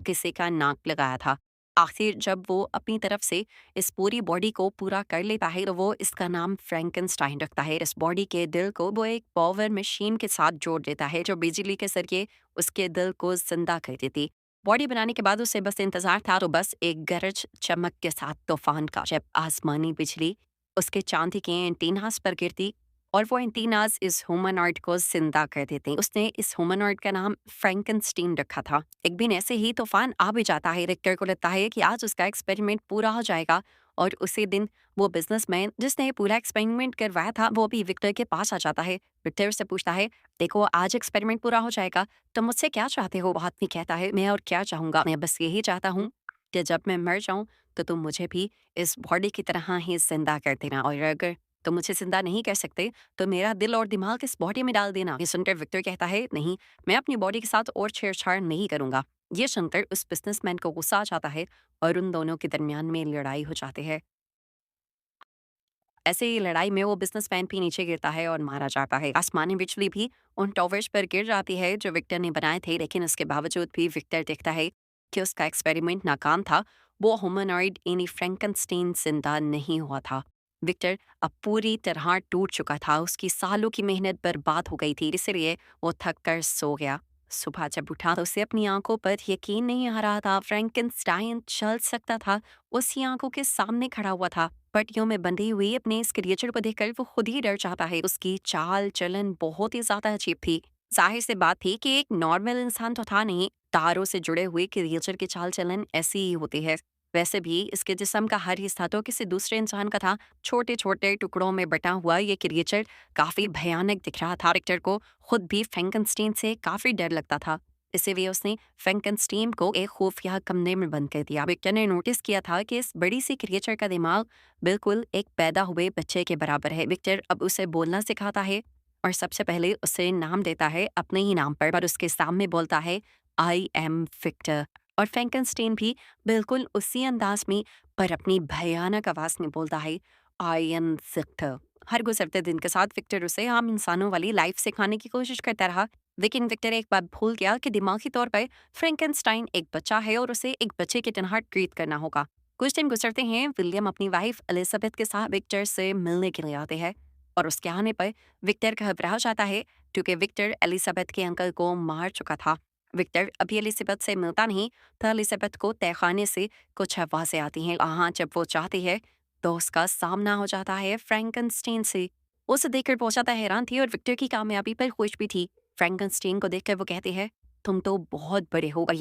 किसी का नाक लगाया था। आखिर जब वो अपनी तरफ से इस पूरी बॉडी को पूरा कर लेता है तो वो इसका नाम फ्रैंकेनस्टाइन रखता है। इस बॉडी के दिल को वो एक पावर मशीन के साथ जोड़ देता है जो बिजली के जरिए उसके दिल को जिंदा कर देती। बॉडी बनाने के बाद उसे बस इंतजार था तो बस एक गरज चमक के साथ तूफान का, जब आसमानी बिजली उसके चांदी के एंटीनास पर गिरती और वो एंटीनास इस ह्यूमनॉइड को जिंदा कर देते। उसने इस ह्यूमनॉइड का नाम फ्रैंकेनस्टीन रखा था। एक दिन ऐसे ही तूफान आ भी जाता है। रिक्टर को लगता है कि आज उसका एक्सपेरिमेंट पूरा हो जाएगा और उसी दिन वो बिजनेसमैन जिसने ये पूरा एक्सपेरिमेंट करवाया था वो भी विक्टर के पास आ जाता है। विक्टर से पूछता है, देखो आज एक्सपेरिमेंट पूरा हो जाएगा, तुम मुझसे क्या चाहते हो? वो आदमी कहता है, मैं और क्या चाहूंगा, मैं बस यही चाहता हूँ कि जब मैं मर जाऊं तो तुम मुझे भी इस बॉडी की तरह ही जिंदा कर देना, और अगर तुम मुझे जिंदा नहीं कर सकते तो मेरा दिल और दिमाग इस बॉडी में डाल देना। ये सुनकर विक्टर कहता है, नहीं, मैं अपनी बॉडी के साथ और छेड़छाड़ नहीं करूंगा। ये सुनकर उस बिजनेसमैन को गुस्सा आ जाता है और उन दोनों के दरमियान में लड़ाई हो जाती है। ऐसे ही लड़ाई में वो बिजनेसमैन भी नीचे गिरता है और मारा जाता है। आसमानी बिजली भी उन टॉवर्स पर गिर जाती है जो विक्टर ने बनाए थे, लेकिन इसके बावजूद भी विक्टर देखता है कि उसका एक्सपेरिमेंट नाकाम था। वो ह्यूमनॉइड एनी फ्रैंकेनस्टीन जिंदा नहीं हुआ था। विक्टर अब पूरी तरह टूट चुका था। उसकी सालों की मेहनत बर्बाद हो गई थी, इसलिए वो थक कर सो गया। सुबह जब उठा तो उसे अपनी आंखों पर यकीन नहीं आ रहा था। फ्रैंकेनस्टाइन चल सकता था, उसकी आंखों के सामने खड़ा हुआ था। पट्टियों में बंधी हुई अपने इस क्रिएचर को देखकर वो खुद ही डर जाता है। उसकी चाल चलन बहुत ही ज्यादा अजीब थी। जाहिर सी बात थी कि एक नॉर्मल इंसान तो था नहीं। तारों से जुड़े हुए क्रिएचर की चाल चलन ऐसी ही होती है। वैसे भी इसके जिस्म का हर हिस्सा तो किसी दूसरे इंसान का था। छोटे छोटे टुकड़ों में बटा हुआ ये क्रिएचर काफी भयानक दिख रहा था। रिक्टर को खुद भी फ्रैंकेनस्टीन से काफी डर लगता था। इसीलिए उसने फ्रैंकेनस्टीन को एक खुफिया कमरे में बंद कर दिया। विक्टर ने नोटिस किया था कि इस बड़ी सी क्रिएचर का दिमाग बिल्कुल एक पैदा हुए बच्चे के बराबर है। विक्टर अब उसे बोलना सिखाता है और सबसे पहले उसे नाम देता है अपने ही नाम पर उसके सामने बोलता है, आई एम विक्टर। और फ्रैंकेनस्टीन भी बिल्कुल उसी अंदाज में पर अपनी भयानक आवाज में बोलता है, आई एम विक्टर। हर गुजरते दिन के साथ विक्टर उसे आम इंसानों वाली लाइफ सिखाने की कोशिश करता रहा, लेकिन विक्टर एक बार भूल गया कि दिमागी तौर पर फ्रैंकेनस्टाइन एक बच्चा है और उसे एक बच्चे की तरह ट्रीट करना होगा। कुछ दिन गुजरते हैं, विलियम अपनी वाइफ एलिजाबेथ के साथ विक्टर से मिलने के लिए आते हैं और उसके आने पर विक्टर घबरा जाता है क्योंकि विक्टर एलिजाबेथ के अंकल को मार चुका था। विक्टर अभी एलिजाबेथ से मिलता नहीं तो एलिजाबेथ को तहखाने से कुछ आवाजें आती हैं। वहां जब वो चाहती है तो उसका सामना हो जाता है फ्रैंकेनस्टीन से। उसे देखकर बहुत ज्यादा हैरान थी और विक्टर की कामयाबी पर खुश भी थी। फ्रैंकेनस्टीन को देखकर वो कहती है, तुम तो बहुत बड़े हो और